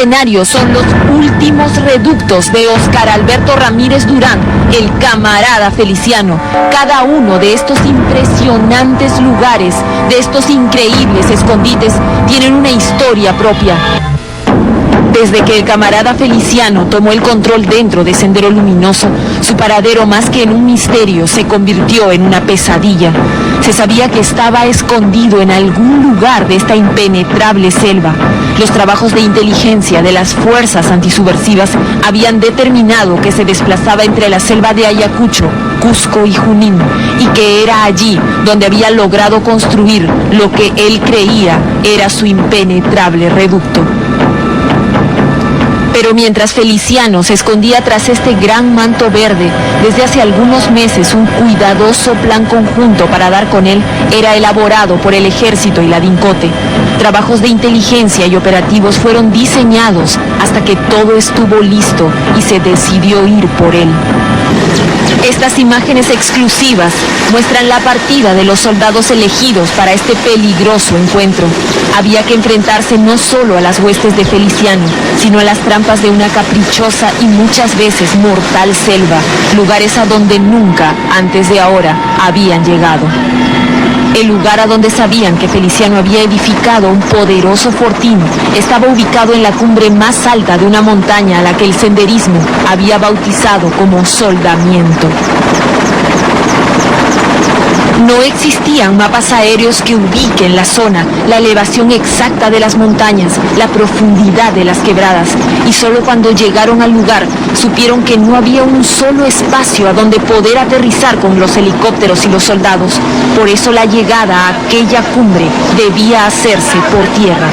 escenario son los últimos reductos de Óscar Alberto Ramírez Durán, el camarada Feliciano. Cada uno de estos impresionantes lugares, de estos increíbles escondites, tienen una historia propia. Desde que el camarada Feliciano tomó el control dentro de Sendero Luminoso, su paradero, más que en un misterio, se convirtió en una pesadilla. Se sabía que estaba escondido en algún lugar de esta impenetrable selva. Los trabajos de inteligencia de las fuerzas antisubversivas habían determinado que se desplazaba entre la selva de Ayacucho, Cusco y Junín, y que era allí donde había logrado construir lo que él creía era su impenetrable reducto. Pero mientras Feliciano se escondía tras este gran manto verde, desde hace algunos meses un cuidadoso plan conjunto para dar con él era elaborado por el Ejército y la DINCOTE. Trabajos de inteligencia y operativos fueron diseñados hasta que todo estuvo listo y se decidió ir por él. Estas imágenes exclusivas muestran la partida de los soldados elegidos para este peligroso encuentro. Había que enfrentarse no solo a las huestes de Feliciano, sino a las trampas de una caprichosa y muchas veces mortal selva, lugares a donde nunca, antes de ahora, habían llegado. El lugar a donde sabían que Feliciano había edificado un poderoso fortín estaba ubicado en la cumbre más alta de una montaña a la que el senderismo había bautizado como Soldamiento. No existían mapas aéreos que ubiquen la zona, la elevación exacta de las montañas, la profundidad de las quebradas, y solo cuando llegaron al lugar supieron que no había un solo espacio a donde poder aterrizar con los helicópteros y los soldados. Por eso la llegada a aquella cumbre debía hacerse por tierra.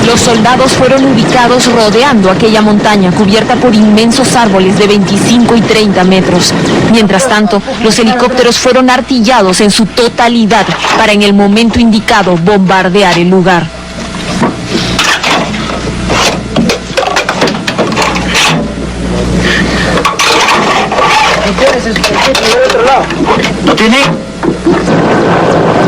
Los soldados fueron ubicados rodeando aquella montaña cubierta por inmensos árboles de 25 y 30 metros. Mientras tanto, los helicópteros fueron artillados en su totalidad para en el momento indicado bombardear el lugar.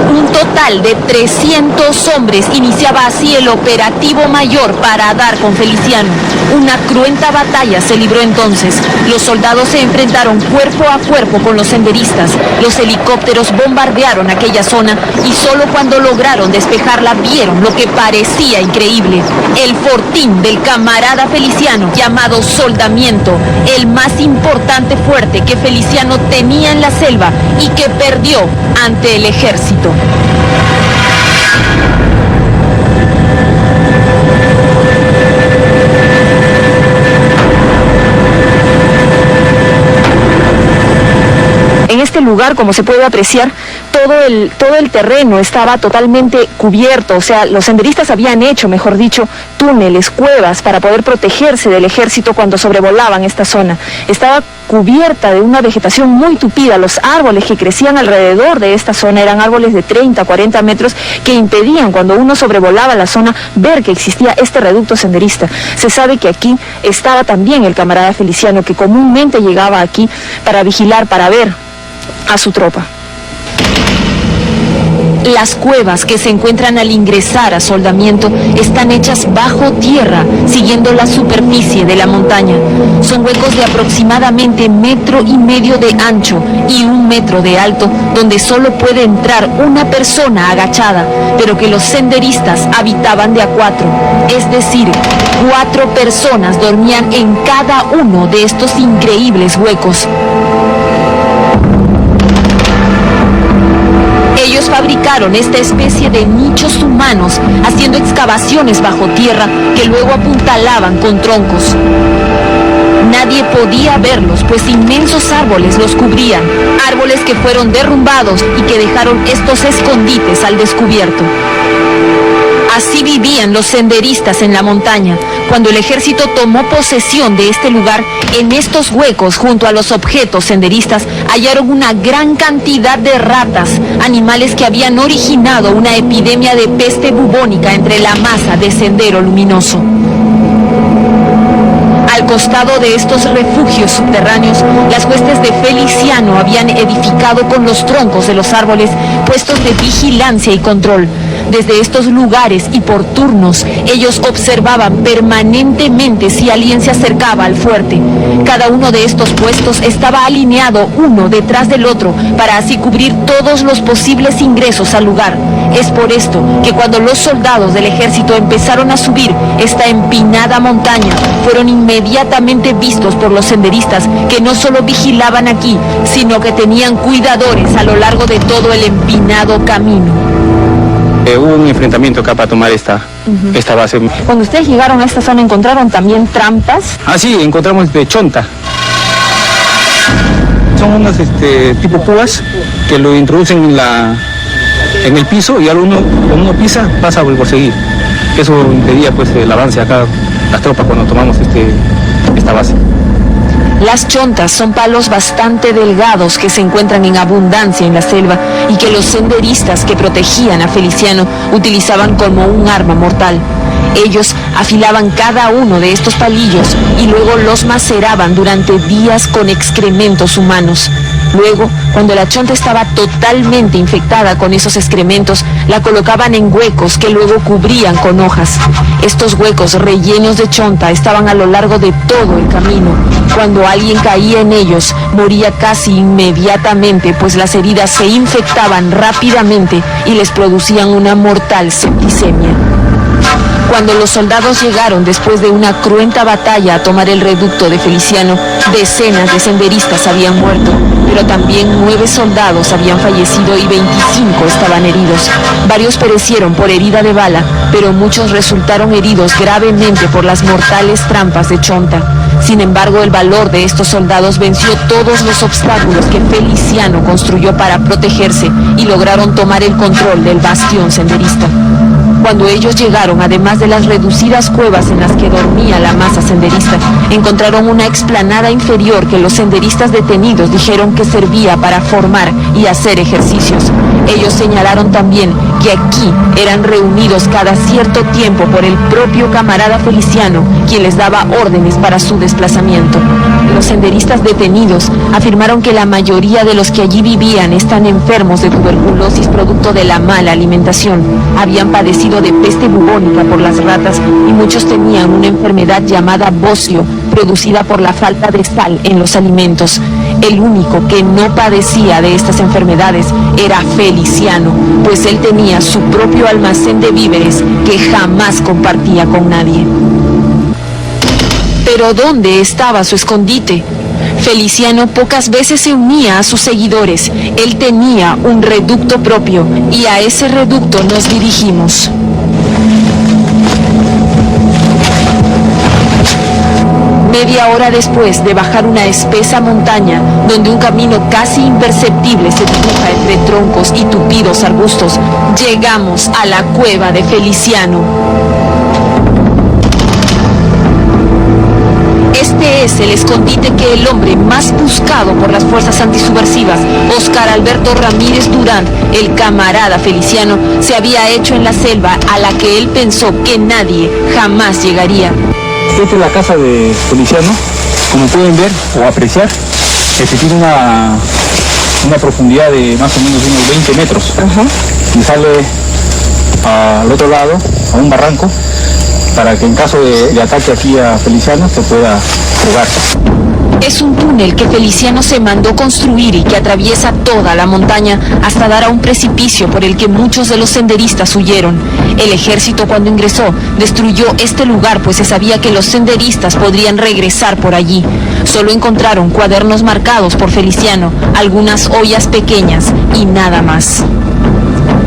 Un total de 300 hombres iniciaba así el operativo mayor para dar con Feliciano. Una cruenta batalla se libró entonces. Los soldados se enfrentaron cuerpo a cuerpo con los senderistas. Los helicópteros bombardearon aquella zona y solo cuando lograron despejarla vieron lo que parecía increíble: el fortín del camarada Feliciano, llamado Soldamiento, el más importante fuerte que Feliciano tenía en la selva y que perdió ante el ejército. En este lugar, como se puede apreciar, todo el terreno estaba totalmente cubierto, o sea, los senderistas habían hecho, mejor dicho, túneles, cuevas para poder protegerse del ejército cuando sobrevolaban esta zona. Estaba cubierta de una vegetación muy tupida. Los árboles que crecían alrededor de esta zona eran árboles de 30, 40 metros que impedían, cuando uno sobrevolaba la zona, ver que existía este reducto senderista. Se sabe que aquí estaba también el camarada Feliciano, que comúnmente llegaba aquí para vigilar, para ver a su tropa. Las cuevas que se encuentran al ingresar a Soldamiento están hechas bajo tierra, siguiendo la superficie de la montaña. Son huecos de aproximadamente 1,5 metros de ancho y 1 metro de alto, donde solo puede entrar una persona agachada, pero que los senderistas habitaban de a 4. Es decir, 4 personas dormían en cada uno de estos increíbles huecos. Ellos fabricaron esta especie de nichos humanos, haciendo excavaciones bajo tierra que luego apuntalaban con troncos. Nadie podía verlos, pues inmensos árboles los cubrían, árboles que fueron derrumbados y que dejaron estos escondites al descubierto. Así vivían los senderistas en la montaña. Cuando el ejército tomó posesión de este lugar, en estos huecos, junto a los objetos senderistas, hallaron una gran cantidad de ratas, animales que habían originado una epidemia de peste bubónica entre la masa de Sendero Luminoso. Al costado de estos refugios subterráneos, las huestes de Feliciano habían edificado con los troncos de los árboles puestos de vigilancia y control. Desde estos lugares y por turnos, ellos observaban permanentemente si alguien se acercaba al fuerte. Cada uno de estos puestos estaba alineado uno detrás del otro para así cubrir todos los posibles ingresos al lugar. Es por esto que cuando los soldados del ejército empezaron a subir esta empinada montaña, fueron inmediatamente vistos por los senderistas, que no solo vigilaban aquí, sino que tenían cuidadores a lo largo de todo el empinado camino. Hubo un enfrentamiento acá para tomar esta base. Cuando ustedes llegaron a esta zona, ¿encontraron también trampas? Ah, sí, encontramos de chonta. Son unas tipo púas que lo introducen en el piso, y cuando uno pisa pasa por seguir. Eso impedía pues el avance acá, las tropas, cuando tomamos esta base. Las chontas son palos bastante delgados que se encuentran en abundancia en la selva y que los senderistas que protegían a Feliciano utilizaban como un arma mortal. Ellos afilaban cada uno de estos palillos y luego los maceraban durante días con excrementos humanos. Luego, cuando la chonta estaba totalmente infectada con esos excrementos, la colocaban en huecos que luego cubrían con hojas. Estos huecos rellenos de chonta estaban a lo largo de todo el camino. Cuando alguien caía en ellos, moría casi inmediatamente, pues las heridas se infectaban rápidamente y les producían una mortal septicemia. Cuando los soldados llegaron después de una cruenta batalla a tomar el reducto de Feliciano, decenas de senderistas habían muerto, pero también 9 soldados habían fallecido y 25 estaban heridos. Varios perecieron por herida de bala, pero muchos resultaron heridos gravemente por las mortales trampas de chonta. Sin embargo, el valor de estos soldados venció todos los obstáculos que Feliciano construyó para protegerse y lograron tomar el control del bastión senderista. Cuando ellos llegaron, además de las reducidas cuevas en las que dormía la masa senderista, encontraron una explanada inferior que los senderistas detenidos dijeron que servía para formar y hacer ejercicios. Ellos señalaron también que aquí eran reunidos cada cierto tiempo por el propio camarada Feliciano, quien les daba órdenes para su desplazamiento. Los senderistas detenidos afirmaron que la mayoría de los que allí vivían están enfermos de tuberculosis producto de la mala alimentación. Habían padecido de peste bubónica por las ratas y muchos tenían una enfermedad llamada bocio, producida por la falta de sal en los alimentos. El único que no padecía de estas enfermedades era Feliciano, pues él tenía su propio almacén de víveres que jamás compartía con nadie. Pero ¿dónde estaba su escondite? Feliciano pocas veces se unía a sus seguidores. Él tenía un reducto propio y a ese reducto nos dirigimos. Media hora después de bajar una espesa montaña, donde un camino casi imperceptible se dibuja entre troncos y tupidos arbustos, llegamos a la cueva de Feliciano. Este es el escondite que el hombre más buscado por las fuerzas antisubversivas, Óscar Alberto Ramírez Durán, el camarada Feliciano, se había hecho en la selva a la que él pensó que nadie jamás llegaría. Esta es la casa de Feliciano. Como pueden ver o apreciar, tiene una profundidad de más o menos unos 20 metros. Y sale al otro lado, a un barranco, para que en caso de ataque aquí a Feliciano se pueda jugar. Es un túnel que Feliciano se mandó construir y que atraviesa toda la montaña hasta dar a un precipicio por el que muchos de los senderistas huyeron. El ejército, cuando ingresó, destruyó este lugar, pues se sabía que los senderistas podrían regresar por allí. Solo encontraron cuadernos marcados por Feliciano, algunas ollas pequeñas y nada más.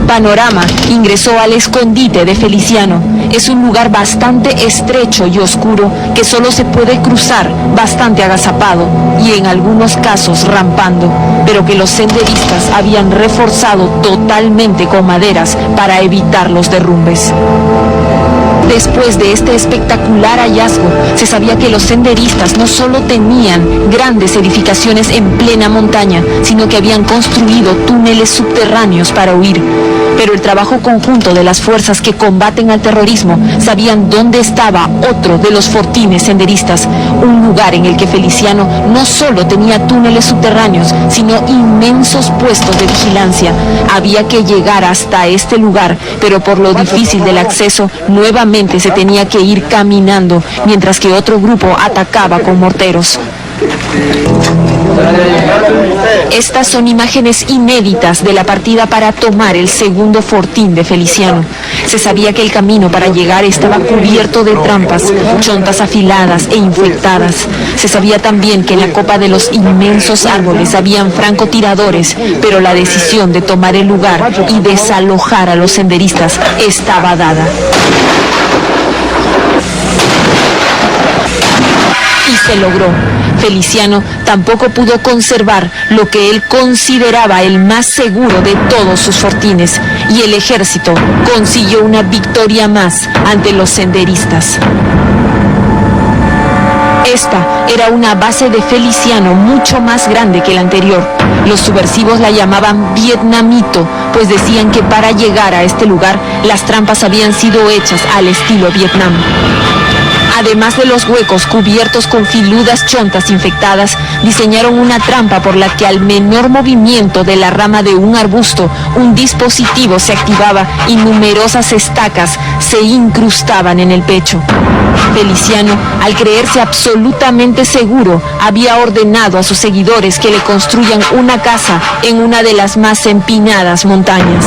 Panorama ingresó al escondite de Feliciano. Es un lugar bastante estrecho y oscuro que solo se puede cruzar bastante agazapado y en algunos casos rampando, pero que los senderistas habían reforzado totalmente con maderas para evitar los derrumbes. Después de este espectacular hallazgo, se sabía que los senderistas no solo tenían grandes edificaciones en plena montaña, sino que habían construido túneles subterráneos para huir. Pero el trabajo conjunto de las fuerzas que combaten al terrorismo sabían dónde estaba otro de los fortines senderistas, un lugar en el que Feliciano no solo tenía túneles subterráneos, sino inmensos puestos de vigilancia. Había que llegar hasta este lugar, pero por lo difícil del acceso, nuevamente se tenía que ir caminando, mientras que otro grupo atacaba con morteros. Estas son imágenes inéditas de la partida para tomar el segundo fortín de Feliciano. Se sabía que el camino para llegar estaba cubierto de trampas, chontas afiladas e infectadas. Se sabía también que en la copa de los inmensos árboles habían francotiradores, pero la decisión de tomar el lugar y desalojar a los senderistas estaba dada. Y se logró. Feliciano tampoco pudo conservar lo que él consideraba el más seguro de todos sus fortines, y el ejército consiguió una victoria más ante los senderistas. Esta era una base de Feliciano mucho más grande que la anterior. Los subversivos la llamaban Vietnamito, pues decían que para llegar a este lugar las trampas habían sido hechas al estilo Vietnam. Además de los huecos cubiertos con filudas chontas infectadas, diseñaron una trampa por la que al menor movimiento de la rama de un arbusto, un dispositivo se activaba y numerosas estacas se incrustaban en el pecho. Feliciano, al creerse absolutamente seguro, había ordenado a sus seguidores que le construyan una casa en una de las más empinadas montañas.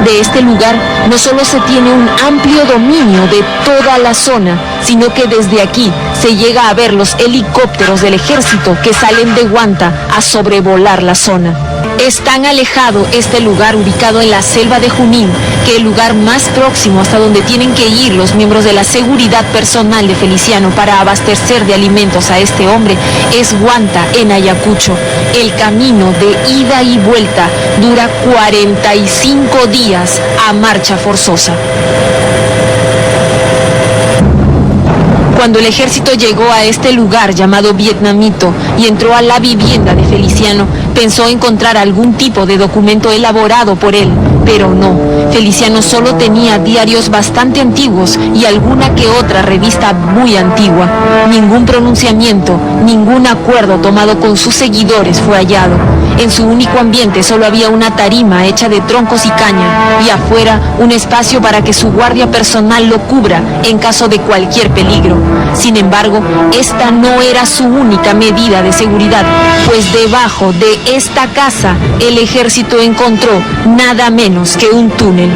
De este lugar no solo se tiene un amplio dominio de toda la zona, sino que desde aquí se llega a ver los helicópteros del ejército que salen de Huanta a sobrevolar la zona. Es tan alejado este lugar ubicado en la selva de Junín que el lugar más próximo hasta donde tienen que ir los miembros de la seguridad personal de Feliciano para abastecer de alimentos a este hombre es Huanta, en Ayacucho. El camino de ida y vuelta dura 45 días a marcha forzosa. Cuando el ejército llegó a este lugar llamado Vietnamito y entró a la vivienda de Feliciano, pensó encontrar algún tipo de documento elaborado por él, pero no. Feliciano solo tenía diarios bastante antiguos y alguna que otra revista muy antigua. Ningún pronunciamiento, ningún acuerdo tomado con sus seguidores fue hallado. En su único ambiente solo había una tarima hecha de troncos y caña, y afuera un espacio para que su guardia personal lo cubra en caso de cualquier peligro. Sin embargo, esta no era su única medida de seguridad, pues debajo de esta casa el ejército encontró nada menos que un túnel.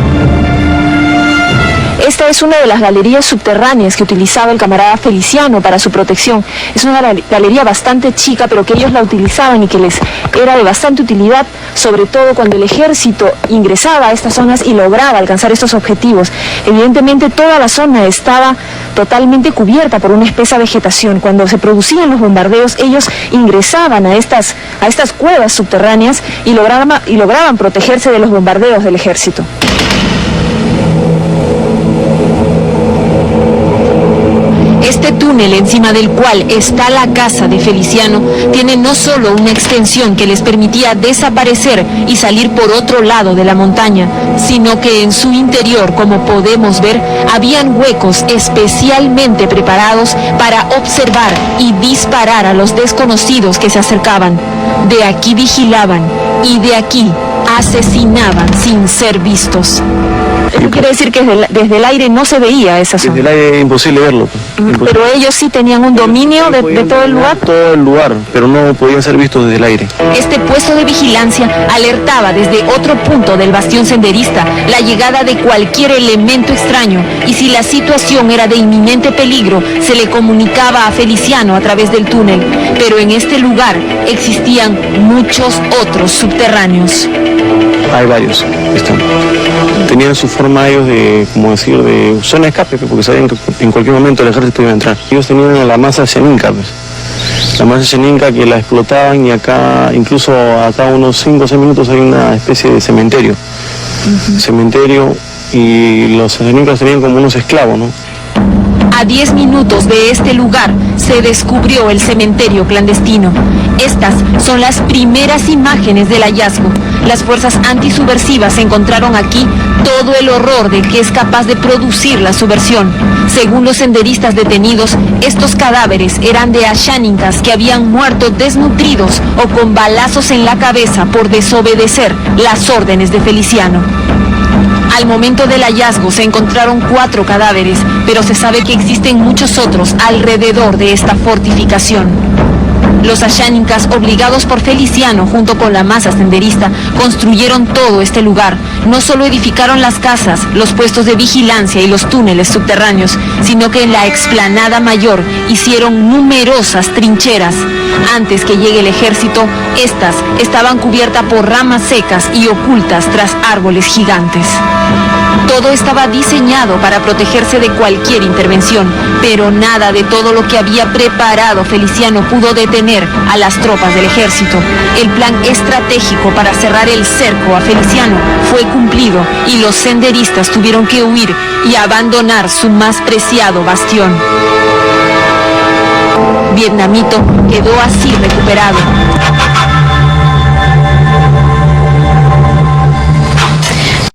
Esta es una de las galerías subterráneas que utilizaba el camarada Feliciano para su protección. Es una galería bastante chica, pero que ellos la utilizaban y que les era de bastante utilidad, sobre todo cuando el ejército ingresaba a estas zonas y lograba alcanzar estos objetivos. Evidentemente toda la zona estaba totalmente cubierta por una espesa vegetación. Cuando se producían los bombardeos, ellos ingresaban a estas cuevas subterráneas y lograban protegerse de los bombardeos del ejército. Este túnel encima del cual está la casa de Feliciano tiene no solo una extensión que les permitía desaparecer y salir por otro lado de la montaña, sino que en su interior, como podemos ver, habían huecos especialmente preparados para observar y disparar a los desconocidos que se acercaban. De aquí vigilaban y de aquí asesinaban sin ser vistos. Eso quiere decir que desde el aire no se veía esa zona. Desde el aire es imposible verlo. Imposible. Pero ellos sí tenían un dominio de todo el lugar. Todo el lugar, pero no podían ser vistos desde el aire. Este puesto de vigilancia alertaba desde otro punto del bastión senderista la llegada de cualquier elemento extraño, y si la situación era de inminente peligro, se le comunicaba a Feliciano a través del túnel. Pero en este lugar existían muchos otros subterráneos. Hay varios. Tenían su forma ellos de, como decir, de zona de escape, porque sabían que en cualquier momento el ejército iba a entrar. Ellos tenían la masa xeninca, la masa xeninca que la explotaban, y acá, incluso acá unos 5 o 6 minutos hay una especie de cementerio. Cementerio y los sachanicas tenían como unos esclavos, ¿no? A 10 minutos de este lugar se descubrió el cementerio clandestino. Estas son las primeras imágenes del hallazgo. Las fuerzas antisubversivas encontraron aquí todo el horror de que es capaz de producir la subversión. Según los senderistas detenidos, estos cadáveres eran de asháninkas que habían muerto desnutridos o con balazos en la cabeza por desobedecer las órdenes de Feliciano. Al momento del hallazgo se encontraron 4 cadáveres, pero se sabe que existen muchos otros alrededor de esta fortificación. Los asháninkas, obligados por Feliciano junto con la masa senderista, construyeron todo este lugar. No solo edificaron las casas, los puestos de vigilancia y los túneles subterráneos, sino que en la explanada mayor hicieron numerosas trincheras. Antes que llegue el ejército, estas estaban cubiertas por ramas secas y ocultas tras árboles gigantes. Todo estaba diseñado para protegerse de cualquier intervención, pero nada de todo lo que había preparado Feliciano pudo detener a las tropas del ejército. El plan estratégico para cerrar el cerco a Feliciano fue cumplido y los senderistas tuvieron que huir y abandonar su más preciado bastión. Vietnamito quedó así recuperado.